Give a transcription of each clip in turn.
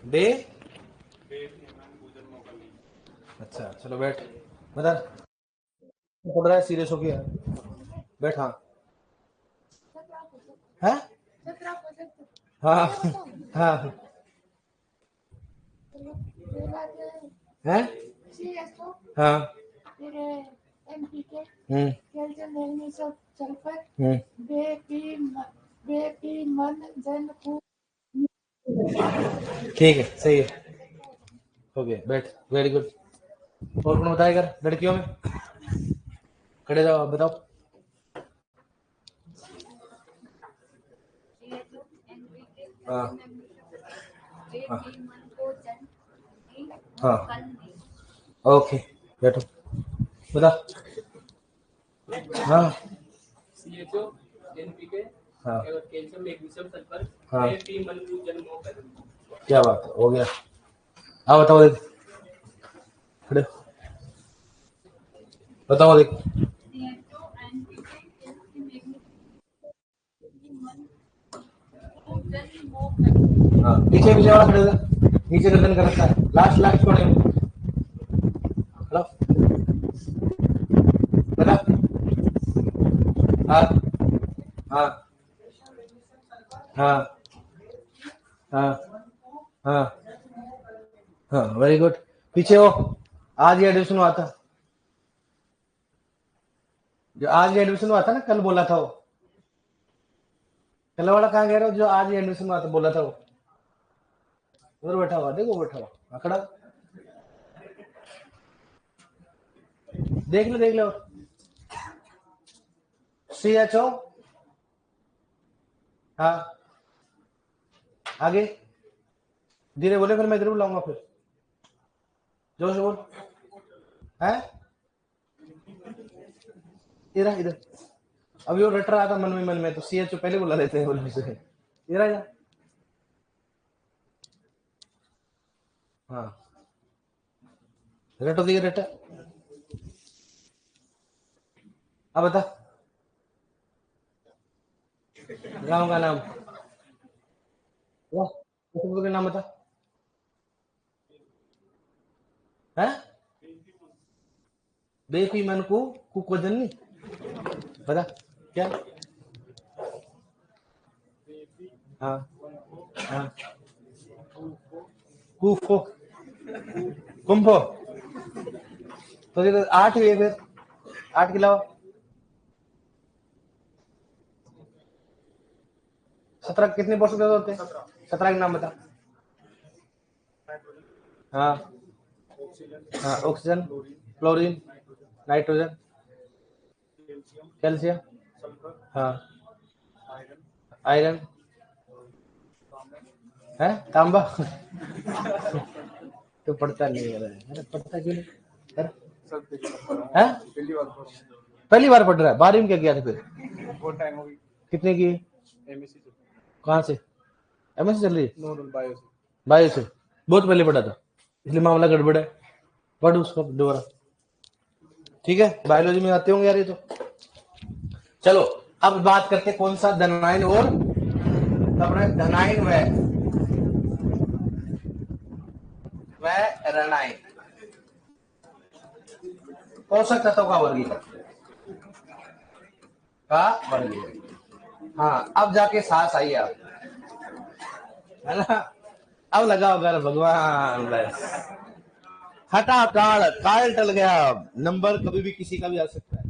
बे अच्छा चलो बैठ बता पढ़ रहा है सीरियस हो गया बैठ हाँ हाँ हाँ हाँ हैं हाँ कैल्शियम मैग्नीशियम सल्फर ठीक है सही है हो गया बैठ वेरी गुड और कौन बताएगा लड़कियों में खड़े जाओ आप बताओ हाँ हाँ हाँ ओके बैठो बता हाँ CHO NPK हाँ कैल्शियम मैग्नीशियम सल्फर हाँ क्या बात है हो गया हाँ बताओ देख खड़े बताओ देख हाँ पीछे पीछे वाला खड़े हो नीचे गर्दन कर रखा है लास्ट लास्ट छोड़े हेलो बता हाँ हाँ हाँ हाँ हाँ हाँ वेरी गुड पीछे हो आज ये एडमिशन हुआ था जो आज ये एडमिशन हुआ था ना कल बोला था वो कल वाला कहाँ गया रहा जो आज ये एडमिशन हुआ था बोला था वो उधर बैठा हुआ देखो बैठा हुआ खड़ा देख लो CHO हाँ आगे धीरे बोले फिर मैं इधर बुलाऊंगा फिर जोश बोल है इधर इधर अभी वो रट रहा था मन में तो CHO पहले बुला लेते हैं बोलने से इधर आ जा हाँ रटो दिए रटा अब बता गाँव का नाम के नाम बता है बेफी मन को कुकजनी बता क्या हाँ हाँ कुफो कुंभो तो ये 8 हुए फिर 8 के अलावा 17 कितने पोषक तत्व होते हैं 17 के नाम बता हाँ हाँ ऑक्सीजन क्लोरीन नाइट्रोजन कैल्शियम हाँ आयरन है तांबा तो पढ़ता नहीं है अरे पढ़ता क्यों नहीं है पहली बार पढ़ रहा है 12वीं में क्या किया था फिर बहुत टाइम हो गई कितने की एमएससी कहाँ से एमएससी चल रही है बायो से बहुत पहले पढ़ा था इसलिए मामला गड़बड़ है पढ़ उसको दोबारा ठीक है बायोलॉजी में आते होंगे यार ये तो चलो अब बात करते कौन सा धनायन और धनायन व ऋणायन पोषक तत्वों का वर्गीकरण हाँ अब जाके सांस आई आप है ना अब लगाओ घर भगवान बस हटा काल टल गया नंबर कभी भी किसी का भी आ सकता है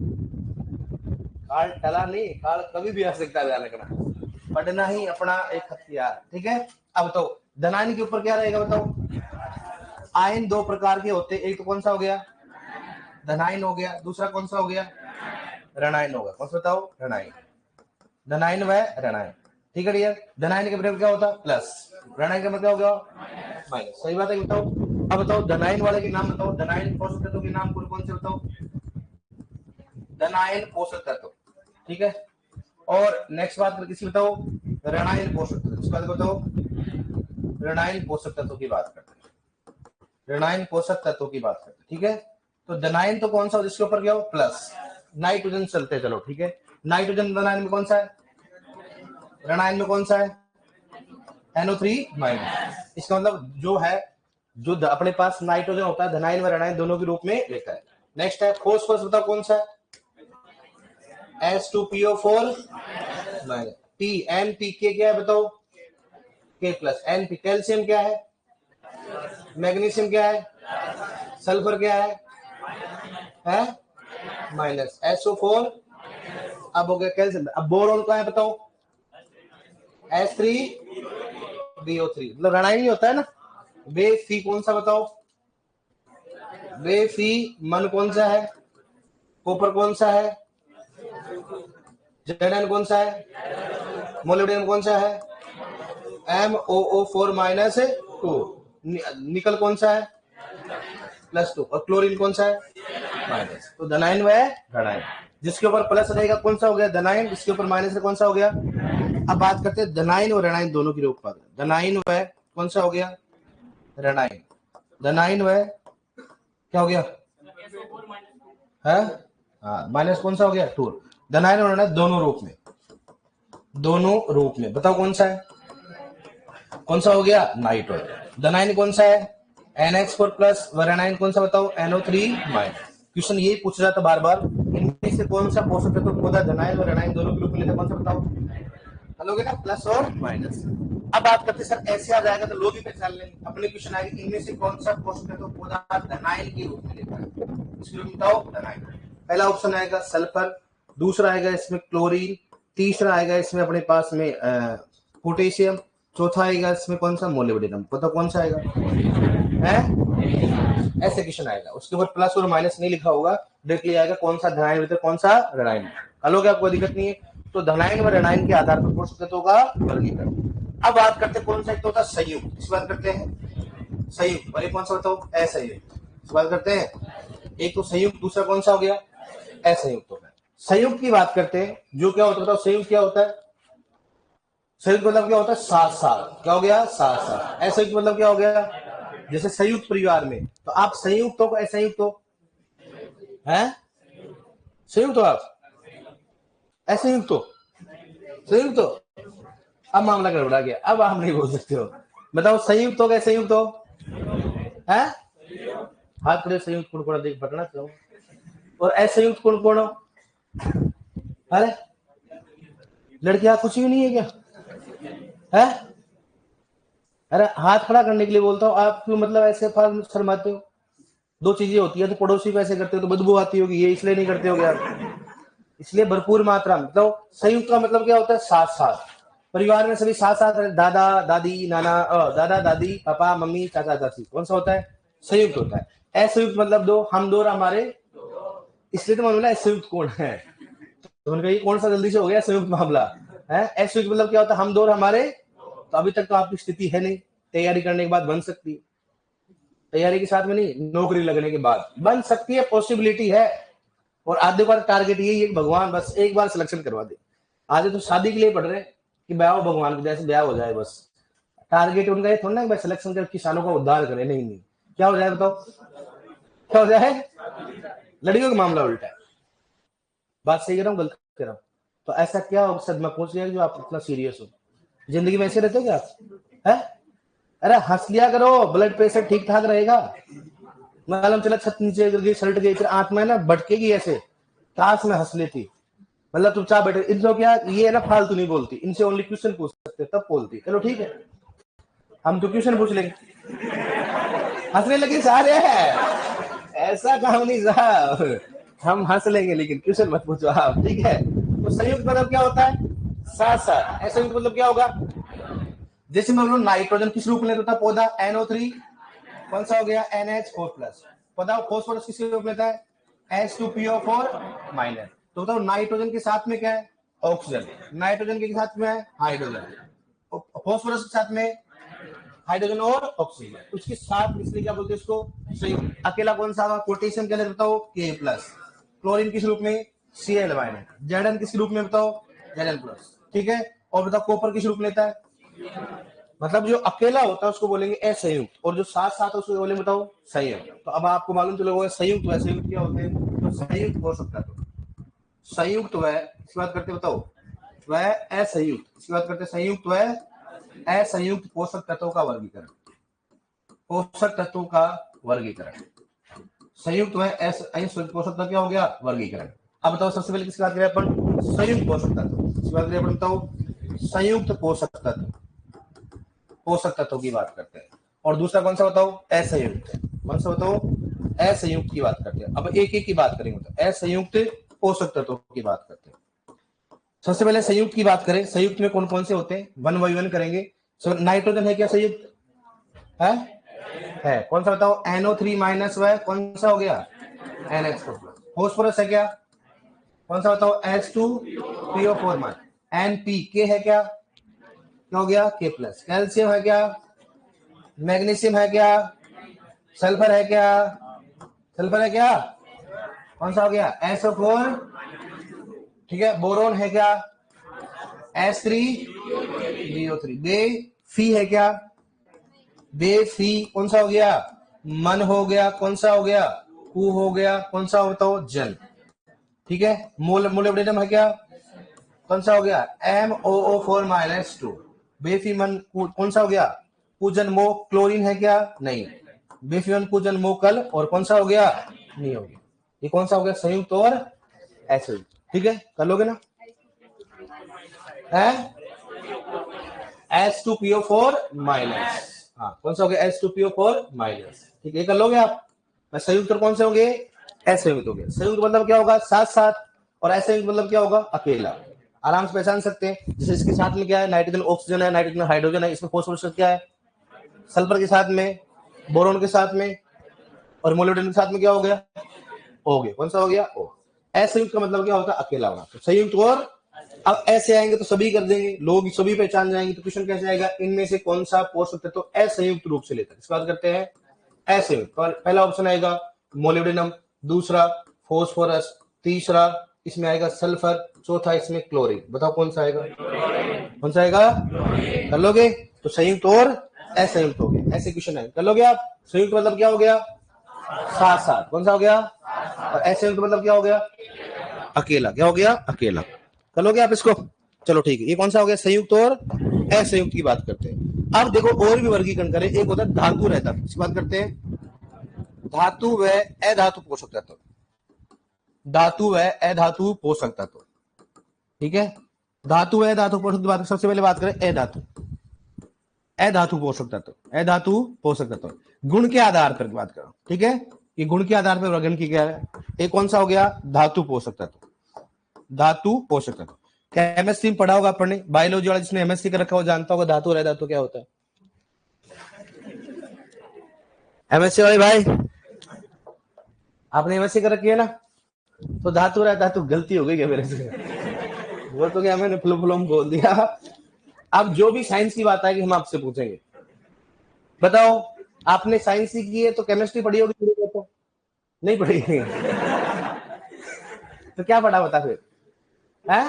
काल टला नहीं काल कभी भी आ सकता है रखना पढ़ना ही अपना एक हथियार ठीक है अब तो धनायन के ऊपर क्या रहेगा बताओ आयन 2 प्रकार के होते एक तो कौन सा हो गया धनायन हो गया दूसरा कौन सा हो गया ऋणायन होगा कौन सा बताओ ऋणायन धनायन व ऋणायन ठीक है डियर धनायन के मतलब क्या होता प्लस ऋणायन का मतलब क्या होगा माइनस सही बात है बताओ अब बताओ धनायन वाले के नाम बताओ धनायन पोषक तत्वों के नाम कौन से बताओ धनायन पोषक तत्व ठीक है और नेक्स्ट बात किसी बताओ ऋणायन पोषक तत्व इस बात बताओ ऋणायन पोषक तत्व की बात करते हैं ऋणायन पोषक तत्व की बात करते हैं ठीक है तो धनायन तो कौन सा जिसके ऊपर क्या हो प्लस नाइट्रोजन चलते चलो ठीक है नाइट्रोजन धनायन में कौन सा है ऋणायन में कौन सा है NO3 माइनस। इसका मतलब जो है जो अपने पास नाइट्रोजन होता है धनायन व ऋणायन दोनों के रूप में लेता है। नेक्स्ट है फॉस्फोरस, बताओ कौन सा है H2PO4 माइनस। T NPK क्या है बताओ K प्लस। NP कैल्शियम क्या है, मैग्नीशियम क्या है, सल्फर क्या है माइनस SO4। अब हो गया कैल्शियम। अब बोरोन का है बताओ H3BO3, मतलब ऋणायन ही होता है ना। वे सी कौन सा बताओ, वे सी मन कौन सा है, कॉपर कौन सा है, Zn कौन सा है, मोलिब्डेनम कौन सा है MOO4 माइनस 2। निकल कौन सा है +2 और क्लोरीन कौन सा है माइनस। तो धनायन व ऋणायन, जिसके ऊपर प्लस रहेगा कौन सा हो गया धनायन, जिसके ऊपर माइनस है कौन सा हो गया। अब बात करते हैं धनायन और ऋणायन दोनों की उत्पादन। धनायन व कौन सा हो गया ऋणायन, धनायन व क्या हो गया है माइनस कौन सा हो गया 2। धनायन और ऋणायन दोनों रूप में बताओ कौन सा है, कौन सा हो गया नाइट्रोजन। धनायन कौन सा है NH4 प्लस, ऋणायन कौन सा बताओ NO3 माइनस। क्वेश्चन यही पूछ रहा था बार बार, इनमें से कौन सा पोषक तत्व पौधा धनायन और ऋणायन दोनों के रूप में लेता, कौन सा बताओ। हेलोगे ना प्लस और माइनस। अब बात करते सर ऐसे आ जाएगा तो लोग ही पहचान लेंगे। अपने क्वेश्चन आएंगे इनमें से कौन सा पोषक तत्व पौधा धनायन के रूप में लेता है, इसके रूप में बताओ धनायन। पहला ऑप्शन आएगा सल्फर, दूसरा आएगा इसमें क्लोरीन, तीसरा आएगा इसमें अपने पास में पोटेशियम, चौथा आएगा इसमें कौन सा मोलिब्डेनम। पता कौन सा आएगा है, ऐसे क्वेश्चन आएगा उसके ऊपर प्लस और माइनस नहीं लिखा होगा, डायरेक्टली आएगा कौन सा धनायन में कौन सा ऋणायन। हेलोगे आपको दिक्कत नहीं है। तो धनायन व ऋणायन के आधार पर पोषक तत्वों का वर्गीकरण। अब बात करते हैं कौन सा एक तो होता है संयुक्त, इस बात करते हैं संयुक्त, और एक कौन सा बताओ असंयुक्त, इस बात करते हैं। एक तो संयुक्त, दूसरा कौन सा हो गया असंयुक्त होता है। संयुक्त की बात करते हैं, जो क्या होता है बताओ संयुक्त क्या होता है। संयुक्त मतलब क्या होता है साथ साथ, क्या हो गया साथ साथ। असंयुक्त मतलब क्या हो गया, जैसे संयुक्त परिवार में, तो आप संयुक्त हो असंयुक्त हो हैं, संयुक्त हो आप असंयुक्त हो संयुक्त हो। अब मामला गड़बड़ा गया, अब आप नहीं बोल सकते हो। बताओ संयुक्त हो गए संयुक्त हो है, हाथ खड़े संयुक्त कौन कौन देख पकड़ना चाहो, और असंयुक्त कौन कौन हो। अरे लड़कियां कुछ भी नहीं है क्या है, अरे हाथ खड़ा करने के लिए बोलता हूँ, आप क्यों मतलब ऐसे शर्माते हो। दो चीजें होती है, तो पड़ोसी को ऐसे करते हो तो बदबू आती होगी, ये इसलिए नहीं करते हो आप, इसलिए भरपूर मात्रा में। तो संयुक्त का मतलब क्या होता है साथ साथ, परिवार में सभी साथ साथ, दादा दादी नाना दादा दादी पापा मम्मी चाचा चाची, कौन सा होता है संयुक्त होता है। असंयुक्त मतलब दो, हम दो और हमारे, इसलिए तो मामला संयुक्त कौन है, तो उनका ये कौन सा जल्दी से हो गया संयुक्त मामला है। असंयुक्त मतलब क्या होता है हम दो और हमारे, तो अभी तक तो आपकी स्थिति है नहीं, तैयारी करने के बाद बन सकती है, तैयारी के साथ में नहीं, नौकरी लगने के बाद बन सकती है, पॉसिबिलिटी है। और आधे बार टारगेट यही है भगवान बस एक बार सिलेक्शन करवा दे। आधे तो शादी के लिए पढ़ रहे कि ब्याह हो भगवान के जैसे ब्याह हो जाए बस, टारगेट उनका ये थोड़ा ना भाई सिलेक्शन कर किसानों का उद्धार करे, नहीं नहीं, क्या हो जाए बताओ, क्या हो जाए, लड़कियों का मामला उल्टा है। बात सही कर रहा हूँ गलत कर रहा हूँ, तो ऐसा क्या सदमा पहुंच गया जो आप इतना सीरियस हो। जिंदगी में ऐसे रहते हो क्या आप है, अरे हंस लिया करो, ब्लड प्रेशर ठीक ठाक रहेगा। मालूम चला छत नीचे गिर गई सलट गई, फिर आंख में ना भटकेगी ऐसे, काश में हंस लेती, मतलब चुपचाप बैठे। इनको क्या ये ना फालतू नहीं बोलती, इनसे ओनली क्वेश्चन पूछ सकते तब बोलती। चलो ठीक है हम तो क्वेश्चन पूछ लेंगे, हंसने लगे सारे ऐसा काम नहीं साहब, हम हंस लेंगे लेकिन क्वेश्चन मत पूछो आप, ठीक है। तो संयुक्त मतलब क्या होता है साथ साथ। असंयुक्त मतलब क्या होगा, जैसे मैं नाइट्रोजन किस रूप में लेता था पौधा NO3, कौन सा हो गया NH4 प्लस। बताओ फॉस्फोरस किस रूप में लेता है H2PO4 माइनस। तो बताओ नाइट्रोजन के साथ में क्या है ऑक्सीजन, नाइट्रोजन के साथ में है हाइड्रोजन, फॉस्फोरस के साथ में हाइड्रोजन और ऑक्सीजन, उसके साथ इसलिए क्या बोलते हैं इसको संयुक्त। अकेला कौन सा पोटेशियम क्या बताओ K प्लस, क्लोरीन किस रूप में Cl माइनस, Zn किस रूप में बताओ Zn प्लस, ठीक है। और बताओ कॉपर किस रूप में लेता है, मतलब जो अकेला होता है उसको बोलेंगे असंयुक्त, और जो साथ साथ है उसको बोलेंगे बताओ संयुक्त। तो अब आपको मालूम चलेगा संयुक्त व असंयुक्त क्या होते हैं। तो संयुक्त हो सकता है, संयुक्त व इसकी बात करते बताओ वह असंयुक्त, इसकी बात करते संयुक्त व असंयुक्त पोषक तत्वों का वर्गीकरण। पोषक तत्वों का वर्गीकरण, संयुक्त में असंयुक्त पोषक तत्व क्या हो गया, वर्गीकरण। अब बताओ सबसे पहले किसकी बात करें अपन, संयुक्त पोषक तत्व किसकी बात करें अपन, बताओ संयुक्त पोषक तत्व, पोषक तत्वों की बात करते हैं। और दूसरा कौन सा बताओ, असंयुक्त, कौन सा बताओ, असंयुक्त की बात करते हैं। अब एक एक की बात करेंगे, तो असंयुक्त पोषक तत्वों की बात करते हैं। सबसे पहले संयुक्त की बात करें, संयुक्त में कौन कौन से होते हैं, वन बाई वन करेंगे। नाइट्रोजन है क्या संयुक्त, है कौन सा बताओ, NO3 माइनस व कौन सा हो गया, NH4 प्लस। फॉस्फोरस है क्या, कौन सा बताओ, H2PO4 माइनस। NPK है क्या हो गया, K प्लस। कैल्शियम है क्या, मैग्नीशियम है क्या, सल्फर है क्या, सल्फर है क्या, कौन सा हो गया, SO4, ठीक है। बोरोन है क्या, H3BO3। बेफी है क्या, बेफी कौन सा हो गया, मन हो गया, कौन सा हो गया, कु हो गया, कौन सा बताओ, जल, ठीक है। मोलिब्डेनम है क्या, कौन सा हो गया, MOO4 माइनस 2। बेफीमन कौन सा हो गया, पूजन मो। क्लोरीन है क्या, नहीं। बेफीमन पूजन मो कल, और कौन सा हो गया, नहीं हो गया। ये कौन सा हो गया, संयुक्त और असंयुक्त, ठीक है। कर लोगे ना, H2PO4 माइनस, हाँ कौन सा हो गया, H2PO4 माइनस, ठीक है। कर लोगे आप। संयुक्त कौन से होंगे, असंयुक्त हो गए। संयुक्त मतलब क्या होगा, साथ साथ, और असंयुक्त मतलब क्या होगा, अकेला। आराम से पहचान सकते हैं। जैसे इसके साथ में क्या है, नाइट्रोजन ऑक्सीजन है, नाइट्रोजन हाइड्रोजन है, इसमें फॉस्फोरस क्या है, सल्फर के साथ में, बोरोन के साथ में, और मोलिब्डेनम के साथ में क्या हो गया, हो गया, कौन सा हो गया, ओ। असंयुक्त का मतलब क्या होता है, अकेला होना। तो संयुक्त और, अब ऐसे आएंगे तो सभी कर देंगे, लोग सभी पहचान जाएंगे। तो क्वेश्चन कैसे आएगा, इनमें से कौन सा पोषक तत्व तो असंयुक्त रूप से लेता है, इस बात करते हैं असंयुक्त। पहला ऑप्शन आएगा मोलिब्डेनम, दूसरा फॉस्फोरस, तीसरा इसमें आएगा सल्फर, चौथा इसमें क्लोरीन। बताओ कौन सा आएगा, कौन सा आएगा, कर लोगे। तो संयुक्त और असंयुक्त हो गया, ऐसे क्वेश्चन आएंगे, कर लोगे आप। संयुक्त मतलब क्या हो गया, साथ साथ, कौन सा हो गया, और असंयुक्त मतलब क्या हो गया, अकेला, क्या हो गया, अकेला। कर लोगे आप इसको, चलो ठीक है। ये कौन सा हो गया, संयुक्त और असंयुक्त की बात करते हैं। अब देखो और भी वर्गीकरण करें, एक होता है धातु रहता, इसकी बात करते हैं, धातु व अधातु पोषक तत्व, धातु व अधातु पोषक तत्व, ठीक है। धातु व अधातु पोषक की बात, सबसे पहले बात करें अधातु, अधातु पोषक तत्व, अधातु पोषक तत्व गुण के आधार पर बात करो, ठीक है। ये गुण के आधार पर वर्गीकरण की गया है। एक कौन सा हो गया, धातु पोषक तत्व, धातु पोषक तत्व। केमिस्ट्री में पढ़ा होगा आपने, बायोलॉजी वाला जिसने एमएससी कर रखा हो जानता होगा धातु और अधातु क्या होता है। एमएससी वाले भाई, आपने एमएससी कर रखी है ना, तो धातु और अधातु गलती हो गई क्या मेरे से, वो तो क्या मैंने फ्लो बोल दिया। अब जो भी साइंस की बात आएगी हम आपसे पूछेंगे। बताओ, आपने साइंस ही की है तो केमिस्ट्री पढ़ी होगी, तो नहीं पढ़ी तो क्या पढ़ा बता फिर, है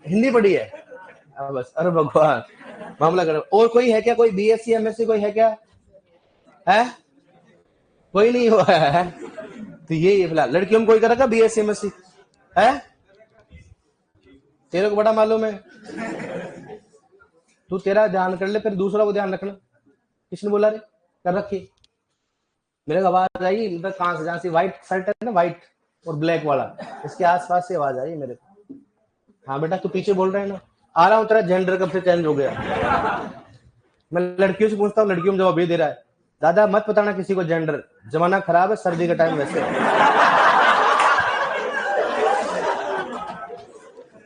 हिंदी पढ़ी है, बस। अरे भगवान, मामला करो। और कोई है क्या, कोई बीएससी एमएससी कोई है क्या, है कोई नहीं हुआ है। तो ये फिलहाल लड़कियों में कोई कर रखा बीएससी एमएससी है, तेरे को बड़ा मालूम है। तू तेरा ध्यान कर ले, फिर दूसरा को ध्यान रखना। किसने बोला रे, कर रखी, मेरे को आवाज आई मतलब कहां से, जहां से व्हाइट शर्ट है ना, व्हाइट और ब्लैक वाला, इसके आसपास से आवाज आई मेरे को। हाँ बेटा, तू पीछे बोल रहा है ना, आ रहा हूँ। तेरा जेंडर कब से चेंज हो गया, मैं लड़कियों से पूछता हूँ, लड़कियों में जवाब ये दे रहा है, दादा मत बताना किसी को जेंडर, जमाना खराब है, सर्दी का टाइम वैसे।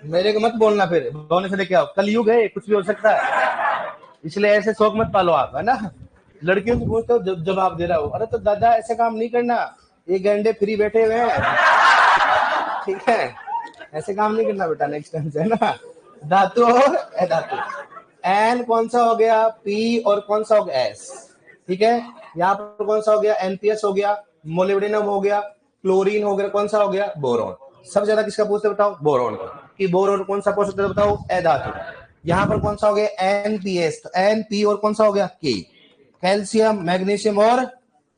मेरे को मत बोलना, फिर बोलने से लेके आओ, कलयुग है, कुछ भी हो सकता है, इसलिए ऐसे शौक मत पालो आप, है ना। लड़कियों से पूछते हो जवाब दे रहा हो, अरे तो दादा ऐसे काम नहीं करना, ये गैंडे फ्री बैठे हुए हैं, ठीक है, ऐसे काम नहीं करना बेटा, नेक्स्ट टाइम से, है ना। धातु और अधातु, एन कौन सा हो गया, पी, और कौन सा हो गया, एस, ठीक है। यहाँ पर कौन सा हो गया, एनपीएस हो गया, मोलिब्डेनम हो गया, क्लोरीन हो गया, कौन सा हो गया, बोरोन। सबसे ज्यादा किसका पूछते बताओ, बोरोन का, कि बोरोन कौन सा पोषक तत्व बताओ, अधातु। यहाँ पर कौन सा हो गया, एनपीएस, तो एनपी और कौन सा हो गया, के, कैल्शियम, मैग्नीशियम और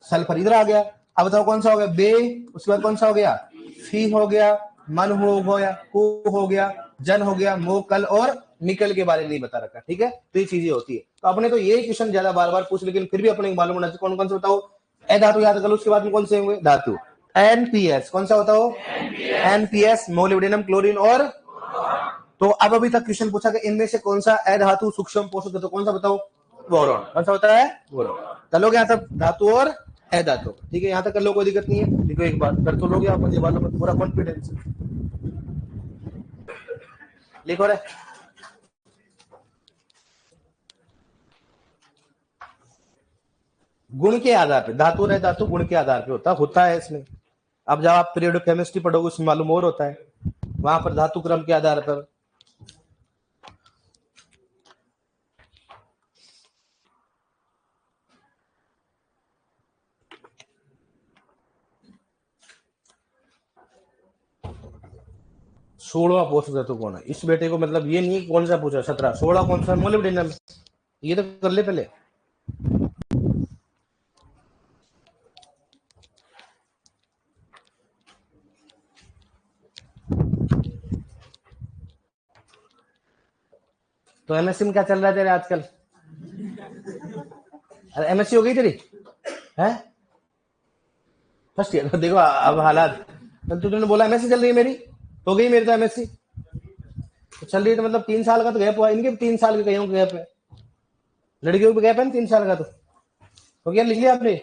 सल्फर इधर आ गया। अब बताओ कौन सा हो गया, बे, उसके बाद कौन सा हो गया, फी हो गया, मन हो गया, कु हो गया, जन हो गया, मो, कल और निकल के बारे में नहीं बता रखा, ठीक है। तो ये चीजें होती है। तो अपने तो ये क्वेश्चन ज्यादा बार बार पूछ, लेकिन फिर भी अपने को मालूम होना चाहिए कौन कौन से बताओ। ए धातु याद कर लो, उसके बाद में कौन से होंगे धातु। एनपीएस कौन सा होता हो, एनपीएस मोलिब्डेनम क्लोरीन और। तो अब अभी तक क्वेश्चन पूछा कि इनमें से कौन सा अधातु सूक्ष्म पोषक तत्व कौन सा बताओ, बोरॉन। कौन सा होता है, बोरॉन। चलोगे यहाँ तक धातु और अधातु, ठीक है। यहाँ तक कर लो, कोई दिक्कत नहीं है। देखो एक बार कर तो लोगे आप, मुझे वालों पर पूरा कॉन्फिडेंस। लिखो रे, गुण के आधार पे धातु और धातु गुण के आधार पे होता है इसमें। अब जब आप पीरियड केमिस्ट्री पढ़ोगे उसमें मालूम और होता है, वहां पर धातु क्रम के आधार पर। सोलह पोषक तत्व कौन है इस बेटे को, मतलब ये नहीं कौन सा पूछा 17, 16 कौन सा मोलिब्डेनम, ये तो कर ले पहले। तो एमएससी में क्या चल रहा है तेरे आजकल? अरे एमएससी हो गई तेरी है, फर्स्ट ईयर। देखो अब हालात, तो तुमने बोला एमएससी चल रही है मेरी, हो गई मेरी तो एमएससी। तो चल रही है तो मतलब 3 साल का तो गैप हुआ, इनके 3 साल के कहीं गैप है, लड़कियों को गैप है 3 साल का। तो क्या लिख लिया आपने?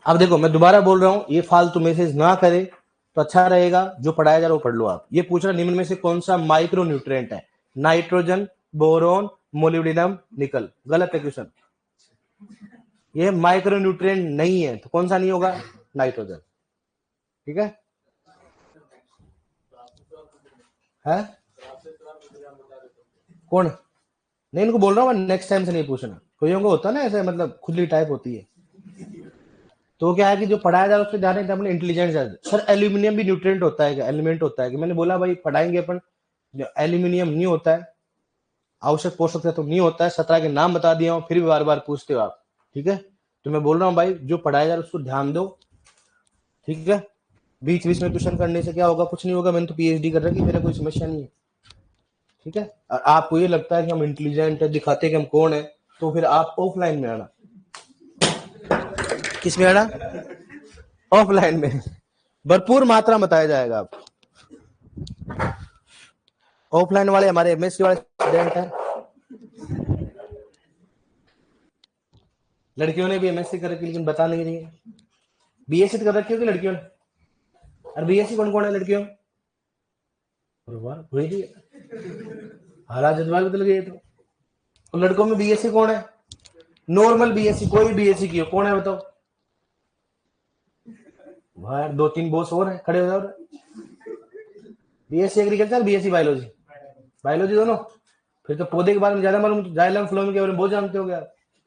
अब देखो मैं दोबारा बोल रहा हूँ, ये फालतू मैसेज ना करे तो अच्छा रहेगा। जो पढ़ाया जा रहा है वो पढ़ लो आप। ये पूछ रहा निम्न में से कौन सा माइक्रो न्यूट्रिएंट है, नाइट्रोजन, बोरोन, मोलिब्डेनम, निकल। गलत है क्वेश्चन, ये माइक्रो न्यूट्रिएंट नहीं है। तो कौन सा नहीं होगा, नाइट्रोजन, ठीक है? कौन? नहीं इनको बोल रहा हूँ नेक्स्ट टाइम से नहीं पूछना। कोई होता ना ऐसे, मतलब खुली टाइप होती है। तो क्या है कि जो पढ़ाया जा रहा है उस पर ध्यान दें, अपने इंटेलिजेंस ज्यादा। सर एल्यूमिनियम भी न्यूट्रिएंट होता है क्या, एलिमेंट होता है कि? मैंने बोला भाई पढ़ाएंगे अपन, एल्यूमिनियम नहीं होता है, आवश्यक पोषक तत्व नहीं होता है। 17 के नाम बता दिया हूँ, फिर भी बार बार पूछते हो आप, ठीक है। तो मैं बोल रहा हूँ भाई जो पढ़ाया जा रहा है उसको ध्यान दो, ठीक है। बीच बीच में ट्यूशन करने से क्या होगा, कुछ नहीं होगा। मैंने तो पीएचडी कर रखी, मेरा कोई समस्या नहीं है, ठीक है। और आपको ये लगता है कि हम इंटेलिजेंट है, दिखाते हैं कि हम कौन है, तो फिर आप ऑफलाइन में आना। किस में आना? ऑफलाइन में भरपूर मात्रा में बताया जाएगा आप। ऑफलाइन वाले हमारे एमएससी वाले स्टूडेंट हैं, लड़कियों ने भी एमएससी कर रखी लेकिन बता नहीं रही है। बीएससी कर रखी होगी लड़कियों ने, और बीएससी कौन कौन है लड़कियों? हालात जज्बात बदल गए। तो लड़कों में बीएससी कौन है, नॉर्मल बीएससी, कोई बीएससी की हो, कौन है बताओ? यार 2-3 बॉस और है, खड़े हो जाओ। BSc agriculture, BSc biology, biology दोनों। फिर तो पौधे के बारे में ज्यादा मालूम, जाइलम फ्लोएम के बारे में बहुत जानते हो क्या?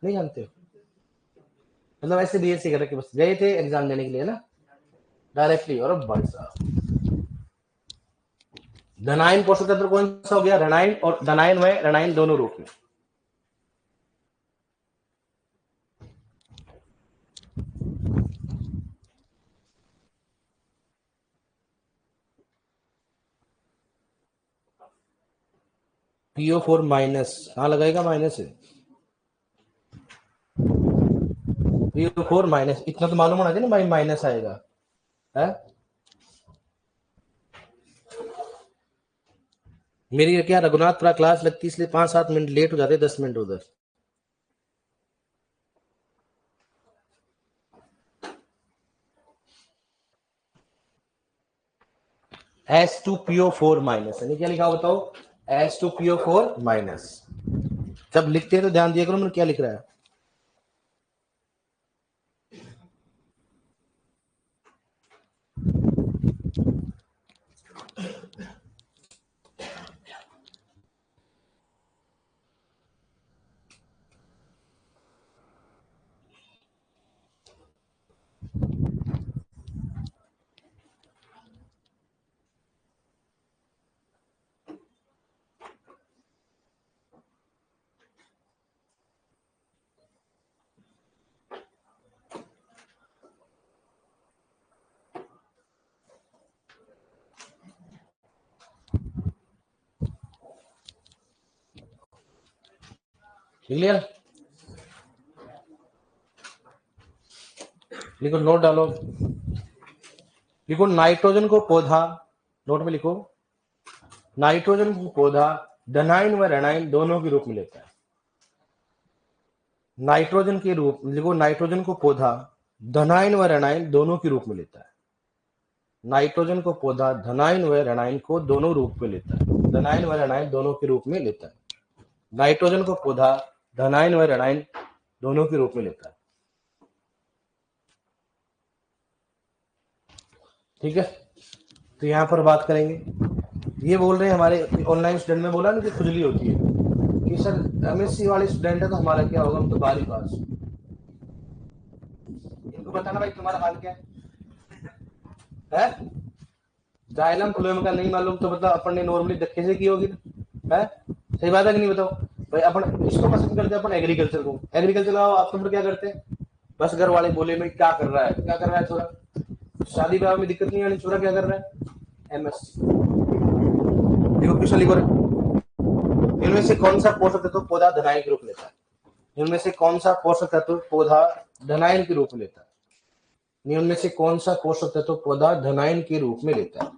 नहीं जानते हो? मतलब ऐसे बीएससी कर रखे, बस गए थे एग्जाम देने के लिए ना डायरेक्टली। और भाई साहब धनायन पोषक तत्व कौन सा हो गया, रणीन और धनायन में रणीन दोनों रूप में। PO4 माइनस कहाँ लगाएगा, माइनस है। PO4 माइनस इतना तो मालूम होना चाहिए ना भाई, माइनस आएगा है। मेरी क्या रघुनाथपुरा क्लास लगती है, इसलिए 5-7 मिनट लेट हो जाते, 10 मिनट उधर। H2PO4 माइनस यानी क्या लिखा बताओ, H2PO4 माइनस। जब लिखते हैं तो ध्यान दिया करो मैंने क्या लिख रहा है। क्लियर? लिखो, नोट डालो, लिखो नाइट्रोजन को पौधा, नोट में लिखो, नाइट्रोजन को पौधा धनायन व ऋणायन दोनों के रूप में लेता है। नाइट्रोजन के रूप, लिखो नाइट्रोजन को पौधा धनायन व ऋणायन दोनों के रूप में लेता है। नाइट्रोजन को पौधा धनायन व ऋणायन को दोनों रूप में लेता है, धनायन व ऋणायन दोनों के रूप में लेता है। नाइट्रोजन को पौधा धनायन व ऋणायन दोनों के रूप में लेता है। ठीक है, तो यहां पर बात करेंगे, ये बोल रहे हैं हमारे ऑनलाइन स्टूडेंट में बोला ना कि खुजली होती है कि सर एमएससी वाले स्टूडेंट है तो हमारा क्या होगा, हम तो 12 पास। इनको बताना भाई तुम्हारा हाल क्या है? जाइलम फ्लोएम का नहीं मालूम तो मतलब अपन ने नॉर्मली धक्के से की होगी है? सही बात है कि नहीं? बताओ भाई, अपन इसको पसंद करते हैं, अपन एग्रीकल्चर को। एग्रीकल्चर आप तो फिर क्या करते हैं, बस घर वाले बोले में क्या कर रहा है, क्या कर रहा है छोरा, शादी ब्याह में दिक्कत नहीं आनी, छोरा क्या कर रहा है, एमएससी। देखो क्वेश्चन लिखो, इनमें से कौन सा पोषक तत्व पौधा धनायन के रूप में लेता है? इनमें से कौन सा पोषक तत्व पौधा धनायन के रूप में लेता है? इनमें से कौन सा पोषक तत्व पौधा धनायन के रूप में लेता है?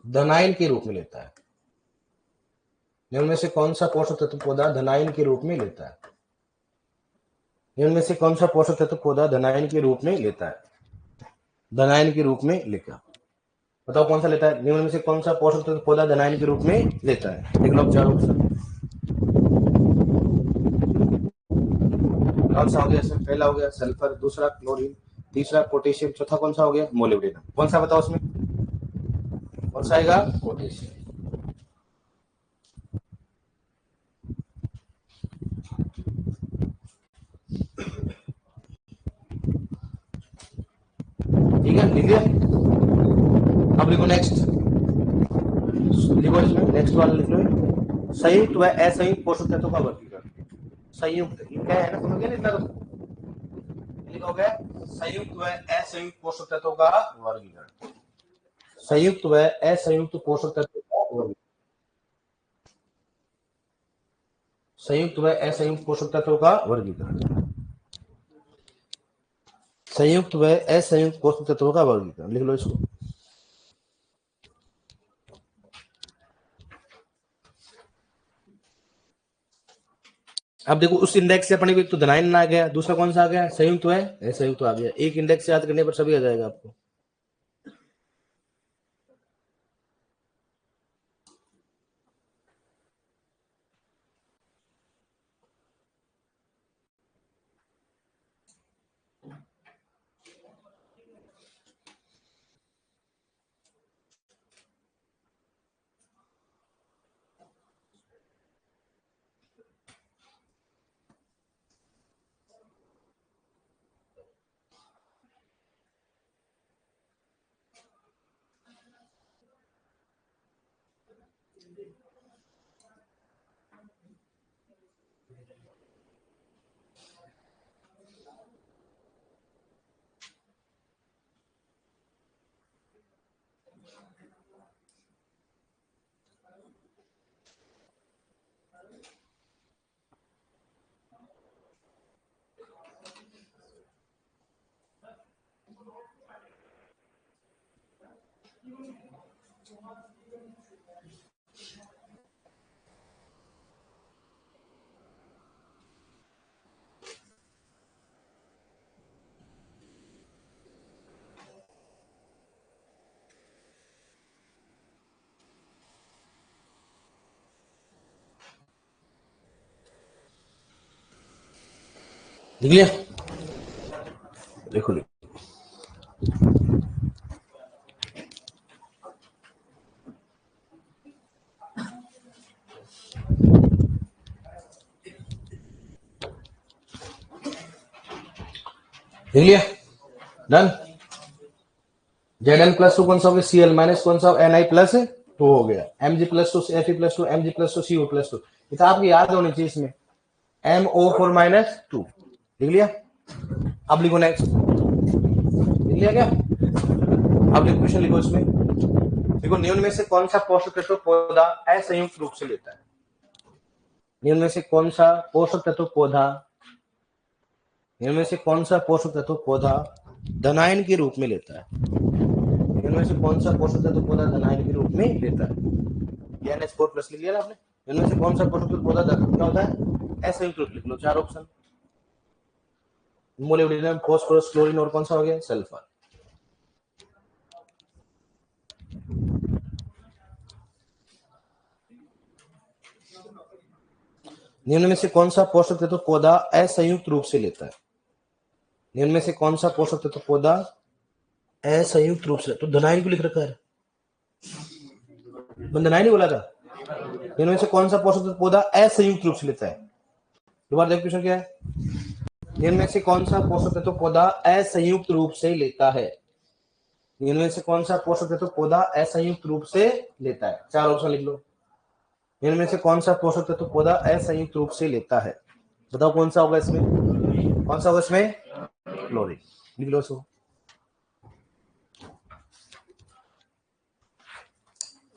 धनायन के रूप में लेता है। इनमें से कौन सा पोषक तत्व पौधा धनायन के रूप में लेता है? इनमें से कौन सा पोषक तत्व पौधा धनायन के रूप में लेता है? धनायन के रूप में लेगा, बताओ कौन सा लेता है? निम्न में से कौन सा पोषक तत्व पौधा धनायन के रूप में लेता है? देख लो चारों ऑप्शन, कौन सा हो गया? पहला हो गया सल्फर, दूसरा क्लोरीन, तीसरा पोटेशियम, चौथा कौन सा हो गया? मोलिब्डेनम। कौन सा बताओ उसमें कौन सा आएगा? पोटेशियम। ठीक है, लिख लिया? अब लिखो नेक्स्ट, लिखो इसमें नेक्स्ट वाला लिख लो, संयुक्त व असंयुक्त पोषक तत्वों का वर्गीकरण। संयुक्त क्या है ना, समझ गए ना इतना? तो लिखोगे संयुक्त व असंयुक्त पोषक तत्वों का वर्गीकरण। संयुक्त व असंयुक्त पोषक तत्वों का वर्गीकरण। संयुक्त व असंयुक्त पोषक तत्वों का वर्गीकरण। संयुक्त व असंयुक्त पोषक तत्वों का वर्गीकरण, लिख लो इसको। अब देखो उस इंडेक्स से अपने को एक तो धनायन आ गया, दूसरा कौन सा आ गया? संयुक्त व असंयुक्त आ गया। एक इंडेक्स से याद करने पर सभी आ जाएगा आपको। लिख लिया? देखो लिख, लिख लिया? डन। Zn+2 कौन सा हो गया? Cl माइनस कौन सा? Na+2 हो गया। Mg+2 Fe+2 Mg+2 Co+2, ये तो आपकी याद होनी चाहिए इसमें। MO4-2 लिख लिया? अब लिखो नेक्स्ट, लिख लिया क्या? अब लिखो क्वेश्चन, लिखो इसमें, देखो निम्न में से कौन सा पोषक तत्व पौधा असंयुक्त रूप से लेता है? निम्न में से कौन सा पोषक तत्व पौधा निम्न में से कौन सा पोषक तत्व पौधा धनायन के रूप में लेता है? इनमें से कौन सा पोषक तत्व पौधा धनायन के रूप में लेता है? NH4+ लिख लिया ना आपने। इनमें से कौन सा पोषक तत्व पौधा क्या होता है? असंयुक्त रूप लिख लो, 4 ऑप्शन। मोलिब्डेनम, फास्फोरस, क्लोरीन और कौन सा हो गया? सल्फर। निम्न में से कौन सा पोषक तत्व पौधा असंयुक्त रूप से लेता है? निम्न में से कौन सा पोषक तत्व पौधा असंयुक्त रूप से, तो धनायन को लिख रखा है, धनायन नहीं बोला था। इनमें से कौन सा पोषक तत्व पौधा असंयुक्त रूप से लेता है? दोबारा देखो क्वेश्चन क्या है। इनमें से कौन सा पोषक तत्व पौधा असंयुक्त रूप से लेता है? इनमें से कौन सा पोषक तत्व पौधा असंयुक्त रूप से लेता है? 4 ऑप्शन लिख लो। इनमें से कौन सा पोषक तत्व पौधा असंयुक्त रूप से लेता है? बताओ कौन सा होगा इसमें? कौन सा होगा इसमें? क्लोरीन। लिख लो इसको।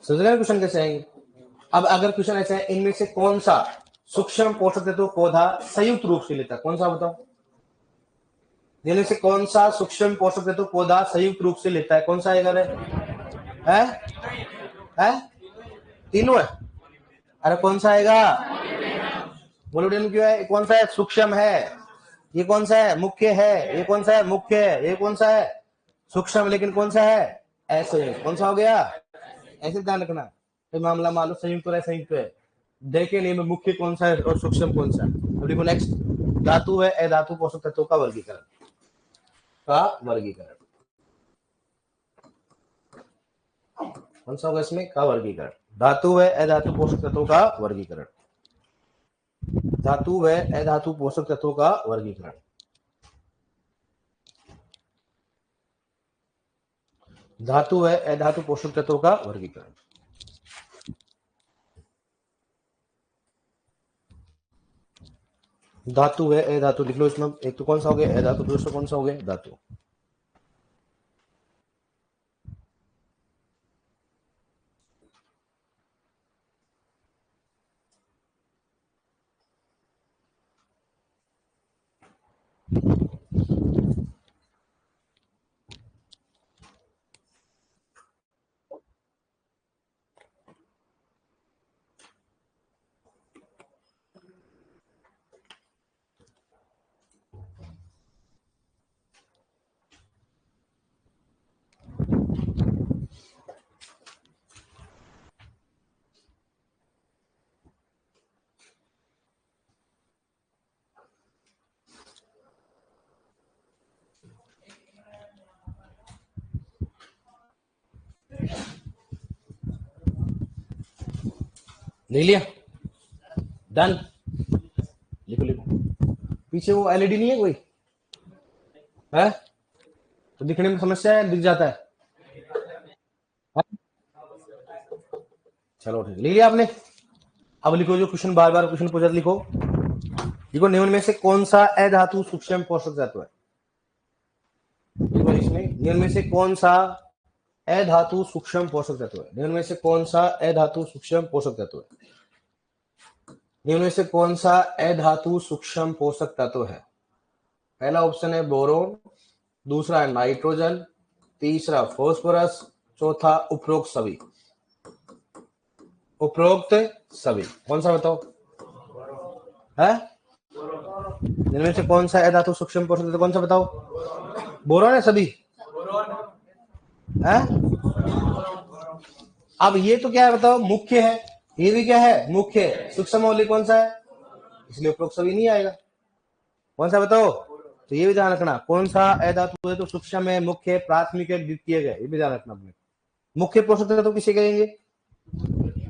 समझ गए क्वेश्चन कैसे आएंगे? अब अगर क्वेश्चन ऐसा है, इनमें से कौन सा सूक्ष्म पोषक तत्व पौधा संयुक्त रूप से लेता है? कौन सा बताओ? इनमें से कौन सा सूक्ष्म पोषक तत्व पौधा संयुक्त रूप से लेता है? कौन सा आएगा रे? है तीनों है। अरे कौन सा आएगा? मोलिब्डेनम क्यों है? कौन सा है? सूक्ष्म है। ये कौन सा है? मुख्य है। ये कौन सा है? मुख्य है। ये कौन सा है? सूक्ष्म। लेकिन कौन सा है? असंयुक्त। कौन सा हो गया? ऐसे ध्यान रखना, मामला मालूम संयुक्त और असंयुक्त है, देखे नहीं में मुख्य कौन सा है और सूक्ष्म कौन सा है। अब देखो नेक्स्ट, धातु है अधातु पोषक तत्वों का वर्गीकरण। कौन सा होगा इसमें? का वर्गीकरण। धातु है अधातु पोषक तत्वों का वर्गीकरण। धातु व अधातु पोषक तत्वों का वर्गीकरण। धातु व अधातु पोषक तत्वों का वर्गीकरण। धातु व अधातु लिख लो इसमें। एक तो कौन सा हो गया? अधातु। दूसरा कौन सा हो गया? धातु। ले लिया? डन। लिखो लिखो। पीछे वो एलईडी नहीं है कोई? है तो दिखने में समस्या है? दिख जाता है? चलो ठीक, ले लिया आपने। अब लिखो जो क्वेश्चन बार बार क्वेश्चन पूछा, लिखो। देखो निम्न में से कौन सा अधातु सूक्ष्म पोषक तत्व है? देखो इसमें निम्न में से कौन सा अधातु सूक्ष्म पोषक तत्व है? निम्न में से कौन सा अधातु सूक्ष्म पोषक तत्व है? निम्न में से कौन सा अधातु सूक्ष्म पोषक तत्व है? पहला ऑप्शन है बोरोन, दूसरा है नाइट्रोजन, तीसरा फॉस्फोरस, चौथा उपरोक्त सभी। उपरोक्त सभी कौन सा बताओ? है इनमें से कौन सा अधातु सूक्ष्म पोषक तत्व कौन सा बताओ? बोरोन है सभी? है अब ये तो क्या है बताओ? मुख्य है। ये भी क्या है? मुख्य है। सूक्ष्म मौलिक कौन सा है? इसलिए उपरोक्त सभी नहीं आएगा। कौन सा बताओ? तो ये भी ध्यान रखना, कौन सा अधातु है तो सूक्ष्म है, मुख्य, प्राथमिक है, द्वितीय है, ये भी ध्यान रखना अपने। मुख्य पोषक तत्व तो किसे कहेंगे?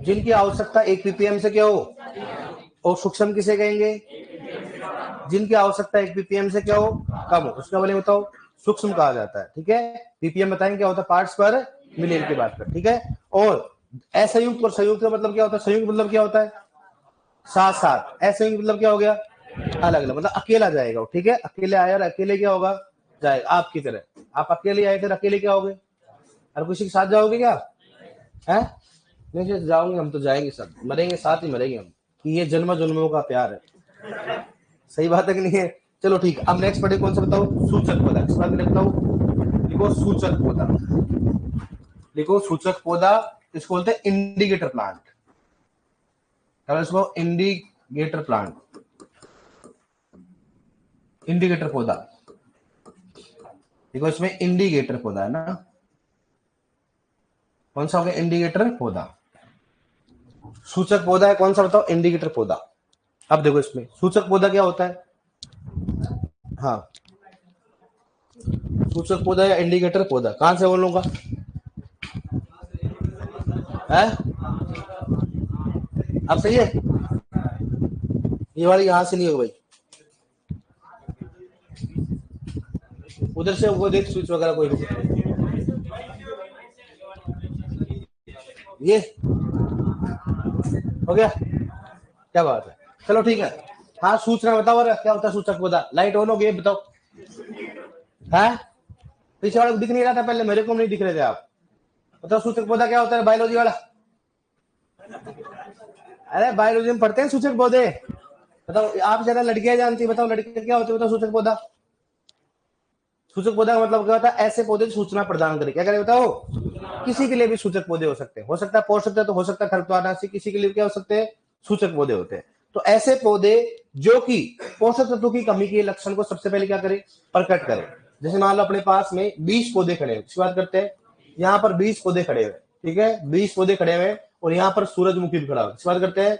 जिनकी आवश्यकता 1 ppm से क्या हो। और सूक्ष्म किसे कहेंगे? जिनकी आवश्यकता 1 ppm से क्या हो, कम हो, उसका बोले बताओ सूक्ष्म कहा जाता है। ठीक है, पीपीएम बताएंगे क्या होता है? पार्ट्स पर मिलियन की बात कर। ठीक है, और असंयुक्त और संयुक्त का मतलब क्या होता है? संयुक्त मतलब क्या होता है? साथ साथ। असंयुक्त मतलब क्या हो गया? अलग अलग, मतलब अकेला जाएगा। ठीक है, अकेले आया और अकेले क्या होगा? जाएगा। आपकी तरह आप अकेले आए फिर अकेले क्या होगे? और किसी के साथ जाओगे क्या? है नहीं जाओगे? हम तो जाएंगे, सब मरेंगे साथ ही मरेंगे हम। कि ये जन्म जन्मों का प्यार है। सही बात है कि नहीं है? चलो ठीक, अब नेक्स्ट पढ़े, कौन सा बताओ? सूचक पौधा। किस बात में बताओ? लिखो सूचक पौधा, लिखो सूचक पौधा। इसको बोलते हैं इंडिकेटर प्लांट। इसको इंडिकेटर प्लांट, इंडिकेटर पौधा। देखो इसमें इंडिकेटर पौधा है ना, कौन सा हो गया? इंडिकेटर पौधा। सूचक पौधा है कौन सा बताओ? इंडिकेटर पौधा। अब देखो इसमें सूचक पौधा क्या होता है? हाँ, सूचक पौधा या इंडिकेटर पौधा कहां से बोलूंगा है? अब सही है, ये वाली यहां से नहीं होगी भाई, उधर से वो देख स्विच वगैरह कोई नहीं। ये हो गया, क्या बात है। चलो ठीक है। हाँ, सूचना बताओ, क्या होता है सूचक पौधा? लाइट ऑन हो गई, बताओ है? पीछे वाले को दिख नहीं रहा था पहले, मेरे को नहीं दिख रहे थे आप। बताओ सूचक पौधा क्या होता है? बायोलॉजी वाला, अरे बायोलॉजी में पढ़ते हैं सूचक पौधे। बताओ, आप ज्यादा लड़कियां जानती है, बताओ लड़कियां क्या होती है? बताओ सूचक पौधा। सूचक पौधा का मतलब क्या होता है? ऐसे पौधे सूचना प्रदान करे। क्या करे बताओ? किसी के लिए भी सूचक पौधे हो सकते हैं, हो सकता है पोषक तत्व, हो सकता है खरपतवारनाशी, किसी के लिए क्या हो सकते हैं? सूचक पौधे होते हैं। तो ऐसे पौधे जो कि पोषक तत्वों की कमी के लक्षण को सबसे पहले क्या करे? प्रकट करे। जैसे मान लो अपने पास में 20 पौधे खड़े हैं, बात करते हैं, यहाँ पर 20 पौधे खड़े हुए, ठीक है, 20 पौधे खड़े हुए, और यहाँ पर सूरजमुखी भी खड़ा हुआ, बात करते हैं,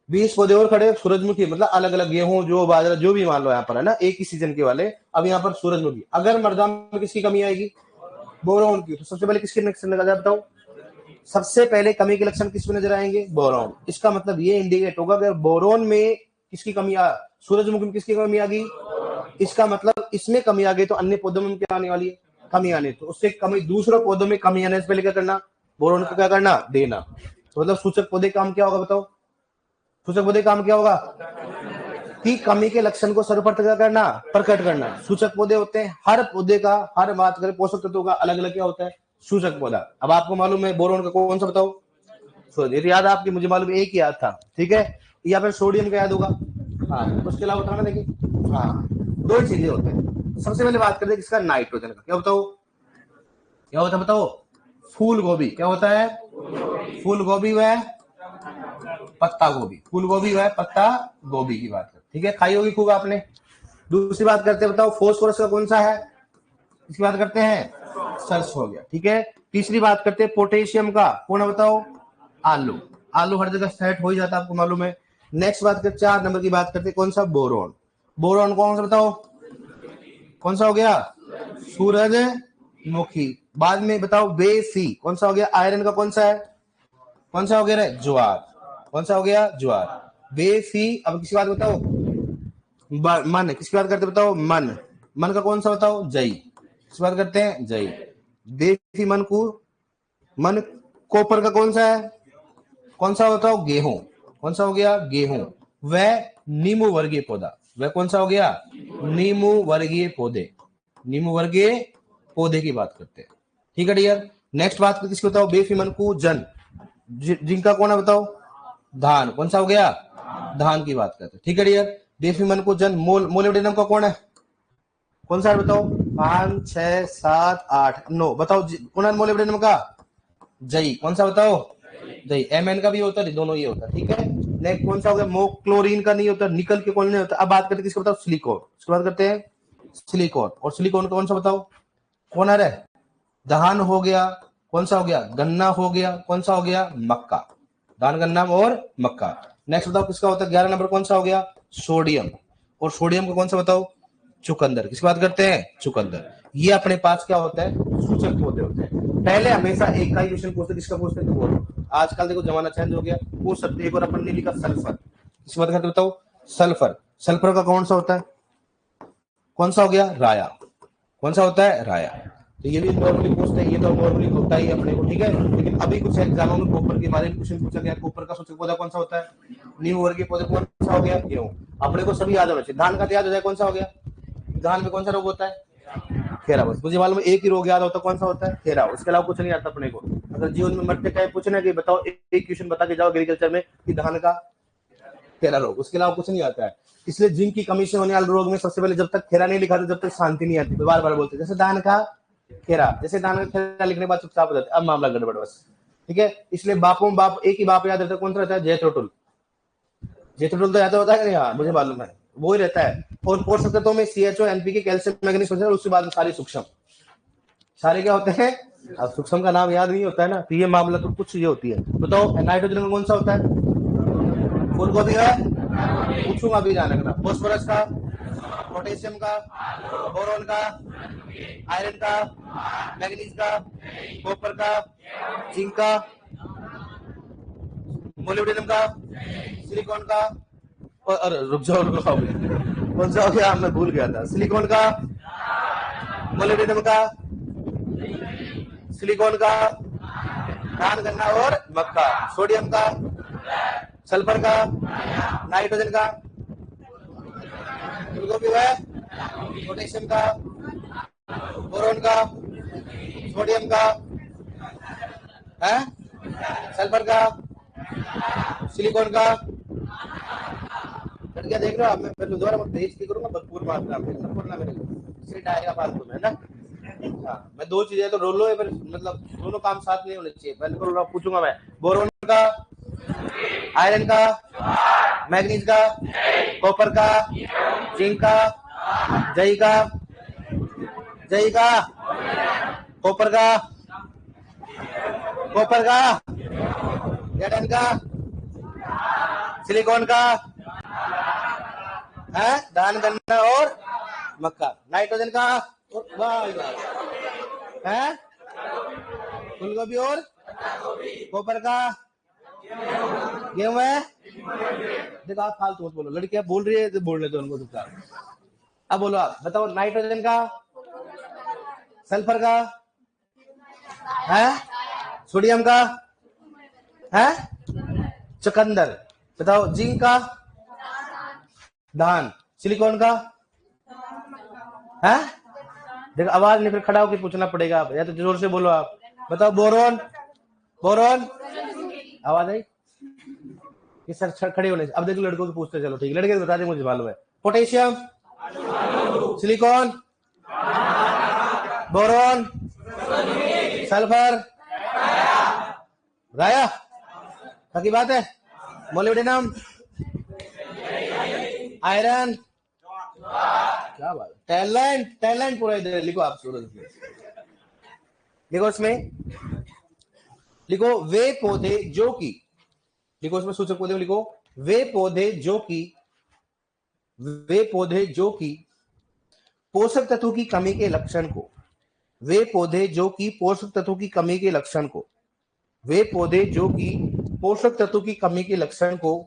20 पौधे और खड़े सूरजमुखी, मतलब अलग अलग गेहूं जो बाजरा जो भी मान लो यहाँ पर है ना, एक ही सीजन के वाले। अब यहाँ पर सूरजमुखी, अगर मृदा में किसकी कमी आएगी? बोरोन की। तो सबसे पहले किसके लक्षण लगा जाए बताओ? सबसे पहले कमी के लक्षण किसमें नजर आएंगे? बोरोन। इसका मतलब ये इंडिकेट होगा कि बोरोन में किसकी कमी आ, सूरजमुखी में किसकी कमी आ गई? इसका मतलब इसमें कमी आ गई तो अन्य पौधों में क्या आने वाली है? कमी आने। तो उससे कमी, दूसरे पौधों में कमी आने से पहले क्या करना? बोरोन को क्या करना? देना। तो मतलब सूचक पौधे काम क्या होगा बताओ? सूचक पौधे काम क्या होगा? कि कमी के लक्षण को सर्वप्रथम क्या करना? प्रकट करना। सूचक पौधे होते हैं, हर पौधे का, हर बात करें पोषक तत्वों का अलग अलग क्या होता है? सूचक पौधा। अब आपको मालूम है बोरोन का कौन सा बताओ? ये याद आपकी, मुझे मालूम एक ही याद था, ठीक है, या फिर सोडियम का याद होगा। हाँ, उसके अलावा बताना देखिए। हाँ, दो चीजें होते हैं। सबसे पहले बात करते हैं किसका? नाइट्रोजन का। क्या बताओ? क्या होता है बताओ? फूल गोभी। क्या होता है? फूल गोभी व पत्ता गोभी। फूल गोभी व पत्ता गोभी की बात करते, ठीक है, खाई होगी खूब आपने। दूसरी बात करते हैं, बताओ फोस्फोरस का कौन सा है? इसकी बात करते हैं, सर्च हो गया, ठीक है। तीसरी बात करते हैं पोटेशियम का, कौन है बताओ? आलू। आलू हर जगह सेट हो ही जाता है, आपको मालूम है। नेक्स्ट बात करते 4 नंबर की बात करते हैं, कौन सा? बोरोन। बोरोन कौन सा बताओ? कौन सा हो गया? सूरजमुखी। बाद में बताओ बेसी, कौन सा हो गया? आयरन का कौन सा है? कौन सा हो गया रे? ज्वार। कौन सा हो गया? ज्वार। बेसी। अब किसी बात बताओ? मन। किसकी बात करते बताओ? मन। मन का कौन सा बताओ? जई। किस बात करते हैं? जई। देसी मन को, मन। कॉपर का कौन सा है? कौन सा बताओ? गेहूं। कौन सा हो गया? गेहूं। वह नींबू वर्गीय पौधा। वह कौन सा हो गया? नींबू वर्गीय पौधे। नींबू वर्गीय पौधे की बात करते हैं, ठीक है डियर। नेक्स्ट बात किसकी बताओ? बेफीमन को जन, जिनका कौन है बताओ? धान। कौन सा हो गया? धान की बात करते हैं, ठीक है डियर। बेफीमन को जन, मोलिब्डेनम का कौन है? कौन सा है बताओ? 5 6 7 8 9 बताओ कौन है मोलिब्डेनम का? जई। कौन सा बताओ? जई। एमएन का भी होता है, दोनों ये होता है, ठीक है। नेक्स्ट कौन सा हो गया? क्लोरीन का नहीं होता, निकल के कौन नहीं होता। अब बात करते हैं किसको बताओ? सिलिकॉन। इसकी बात करते हैं, सिलिकॉन। और सिलिकॉन कौन सा बताओ? कौन है? धान हो गया, कौन सा हो गया? गन्ना हो गया, कौन सा हो गया? मक्का। धान, गन्ना और मक्का। नेक्स्ट बताओ किसका होता है? 11 नंबर कौन सा हो गया? सोडियम। और सोडियम का कौन सा बताओ? चुकंदर। किसकी बात करते हैं? चुकंदर। ये अपने पास क्या होता है? सूचक पौधे होते हैं। पहले हमेशा एक का ही क्वेश्चन पूछते, किसका पूछते थे? वो आजकल देखो जमाना चेंज हो गया, पूछ सकते। एक और अपन ने लिखा सल्फर। किसकी बात करते बताओ? सल्फर। सल्फर का कौन सा होता है? कौन सा हो गया? राया। कौन सा होता है? राया। तो ये भी नॉर्मली पूछते हैं, ये तो नॉर्मली होता ही अपने को, ठीक है। लेकिन अभी कुछ एग्जामों में कॉपर के बारे में क्वेश्चन पूछा गया। कॉपर का सूचक पौधा कौन सा होता है? नींबू वर्गीय पौधे कौन सा हो गया? गेहूं। अपने को सभी याद होना चाहिए। धान का याद हो जाए, कौन सा हो गया? धान में कौन सा रोग होता है? खेरा। बस मुझे मालूम है एक ही रोग याद होता है, कौन सा होता है? खेरा। उसके अलावा कुछ नहीं आता अपने को। अगर जीवन में मरते टाइम पूछना कि बताओ एक क्वेश्चन बता के जाओ एग्रीकल्चर में कि धान का खेरा रोग, उसके अलावा कुछ नहीं आता है। इसलिए जिंक की कमी से होने वाले रोग में सबसे पहले जब तक खेरा नहीं लिखा था जब तक शांति नहीं आती, बार बार बोलते जैसे दान का खेरा, जैसे दान का खेरा लिखने के बाद चुपचाप हो जाते, अब मामला गड़बड़ बस। ठीक है, इसलिए बापों बाप एक ही बाप याद रहता है, कौन सा रहता है? जयत्रोटुल। जयत्रोटुल तो याद होता है कि नहीं? हाँ, मुझे मालूम है, वो ही रहता है। और पोषक तत्वों में CHO, NPK, कैल्शियम, मैग्नीशियम, उसके बाद सारी सूक्ष्म, सारे क्या होते हैं? अब सूक्ष्म का नाम याद नहीं होता है ना, तो ये मामला तो कुछ ये होती है। बताओ नाइट्रोजन का कौन सा होता है? फूल गोभी का पूछूंगा अभी, ध्यान रखना। फॉस्फोरस का, पोटेशियम का, बोरोन का, आयरन का, मैग्नीज का, कॉपर का, जिंक का, मोलिब्डेनम का, सिलिकॉन का, और अरे रुक जाओ, कौन सा हो गया? मैं भूल गया था। सिलिकॉन का, मोलिब्डेनम का, सिलिकॉन का, धान, गन्ना और मक्का। सोडियम का, सल्फर का, नाइट्रोजन का, फूलगोभी है, पोटेशियम का, बोरोन का, सोडियम का है, सल्फर का, सिलिकॉन का। लड़कियां देख रहे हो आप? मैं फिर दोबारा मत बेइज्जती करूंगा, भरपूर मात्रा में सब बोलना मेरे को, सीट आएगा फालतू में, है ना? हाँ, मैं दो चीजें तो रोलो है, पर मतलब दोनों काम साथ नहीं होने चाहिए। पहले तो पूछूंगा मैं, बोरोन का, आयरन का, मैग्नीज का, कॉपर का, जिंक का, जई का, जई का, कॉपर का, कॉपर का, एडन का, सिलिकॉन का है, धान, गन्ना और मक्का। नाइट्रोजन का है, फूलगोभी और कॉपर का, गेहूं है। देखो आप फालतू मत बोलो, लड़कियां बोल रही है तो बोलने दो उनको चुपचाप। अब बोलो आप, बताओ नाइट्रोजन का, सल्फर का है, सोडियम का है, चुकंदर। बताओ जिंक का, धान, सिलिकॉन का है। देखो आवाज नहीं, फिर खड़ा होकर पूछना पड़ेगा आप, या तो जोर से बोलो आप। बताओ बोरोन, बोरोन आवाज आई कि सर खड़े होने से। अब देखो लड़कों को पूछते चलो, ठीक है, लड़के बता दे, मुझे मालूम है। पोटेशियम, सिलिकॉन, बोरोन, सल्फर, राया बाकी बात है, मोलिब्डेनम, आयरन, क्या बात, टैलेंट, टैलेंट पूरा इधर लिखो आप सूरज में। लिखो इसमें, लिखो वे पौधे जो कि, लिखो इसमें सूचक पौधे लिखो, वे पौधे जो कि, वे पौधे जो कि पोषक तत्वों की कमी के लक्षण को, वे पौधे जो कि पोषक तत्वों की कमी के लक्षण को, वे पौधे जो कि पोषक तत्वों की कमी के लक्षण को,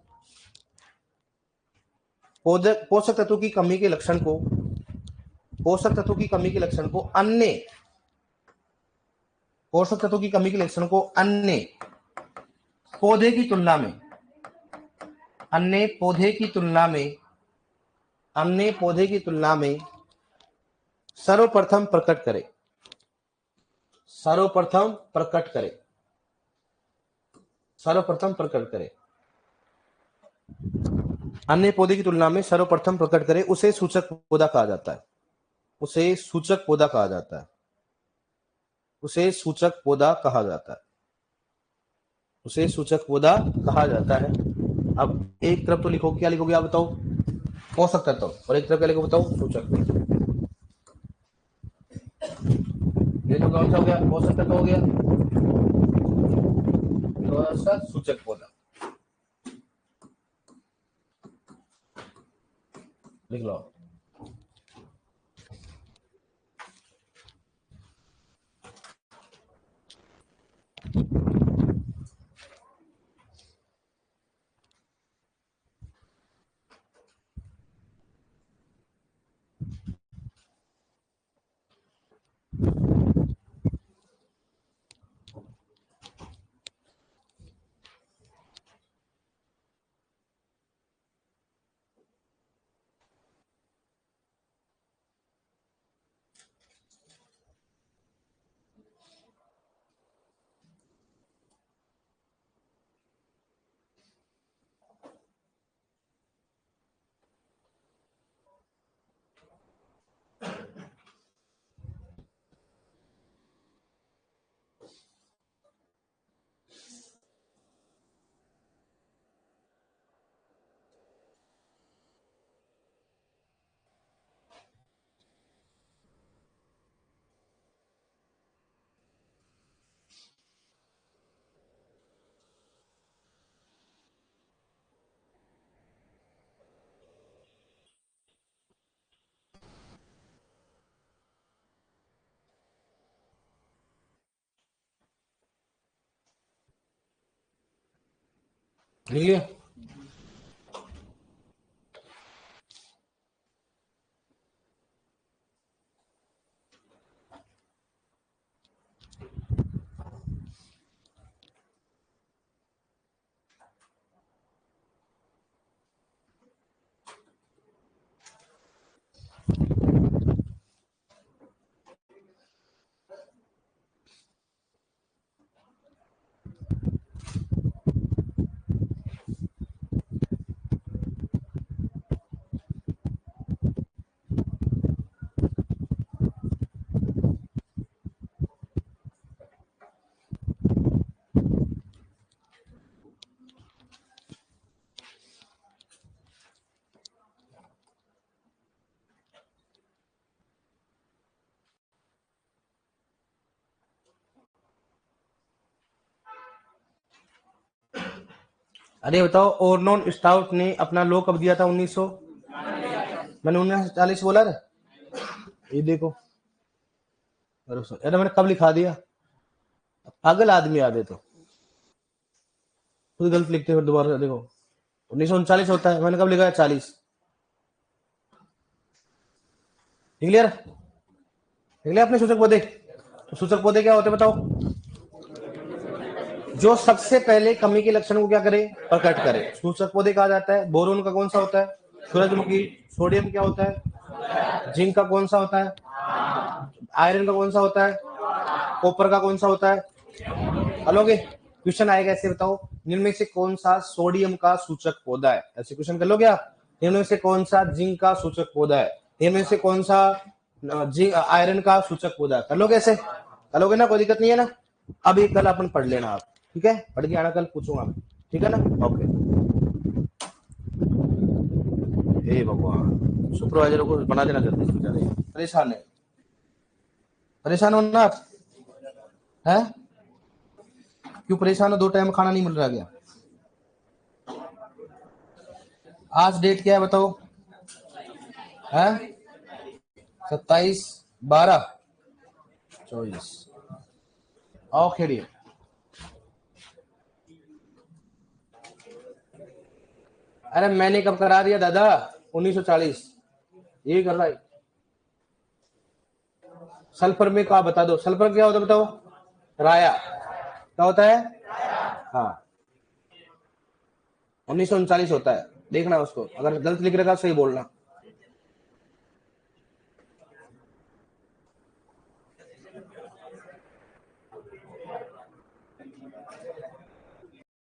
पोषक तत्वों की कमी के लक्षण को, पोषक तत्वों की कमी के लक्षण को अन्य, पोषक तत्वों की कमी के लक्षण को अन्य पौधे की तुलना में, अन्य पौधे की तुलना में, अन्य पौधे की तुलना में सर्वप्रथम प्रकट करे, सर्वप्रथम प्रकट करे, सर्वप्रथम प्रकट करे, अन्य पौधे की तुलना में सर्वप्रथम प्रकट करे, उसे सूचक पौधा कहा जाता है, उसे सूचक पौधा कहा जाता है, उसे सूचक पौधा कहा जाता है, उसे सूचक पौधा कहा जाता है। अब एक तरफ तो लिखो, क्या लिखोगे आप बताओ? पोषक तत्व, और एक तरफ क्या लिखो बताओ? सूचक। ये तो कौन सा हो गया? पोषक तत्व हो गया, थोड़ा सा सूचक पौधा लिख लो। लिख लिया? अरे बताओ, ओरनोन स्टाउट ने अपना लो कब दिया था? 1900, मैंने 1940 बोला रे। ये देखो, अरे मैंने कब लिखा दिया? पागल आदमी आ दे तो खुद गलत लिखते हो। दोबारा देखो, 1939 होता है, मैंने कब लिखा है? 40। क्लियर? निकले अपने सूचक पौधे? तो सूचक पौधे क्या होते हैं बताओ? जो सबसे पहले कमी के लक्षण को क्या करे? प्रकट करे, सूचक पौधे कहा जाता है। बोरोन का कौन सा होता है? सूरजमुखी। सोडियम क्या होता है? जिंक का कौन सा होता है? आयरन का कौन सा होता है? कॉपर का कौन सा होता है? हलोगे? क्वेश्चन आएगा ऐसे, बताओ निम्न में से कौन सा सोडियम का सूचक पौधा है? ऐसे क्वेश्चन कर लोगे आप। निम्न में से कौन सा जिंक का सूचक पौधा है? निम्न में से कौन सा आयरन का सूचक पौधा है? कर लोगे ऐसे? कर लोगे ना? कोई दिक्कत नहीं है ना? अभी कल अपन पढ़ लेना आप, ठीक है? पढ़ के आना, कल पूछूंगा मैं, ठीक है ना? ओके। हे भगवान, सुपरवाइजर को बना देना जल्दी से, बेचारे परेशान है। परेशान हो ना आप? है? क्यों परेशान हो? 2 टाइम खाना नहीं मिल रहा क्या? आज डेट क्या है बताओ? है 27/12/24। आओ खेड़िए। अरे मैंने कब करा दिया दादा? 1940 यही कर रहा है। सल्फर में क्या बता दो? सल्फर क्या होता है बताओ? राया। क्या होता है? हाँ, 1939 होता है। देखना उसको, अगर गलत लिख रखा सही बोलना।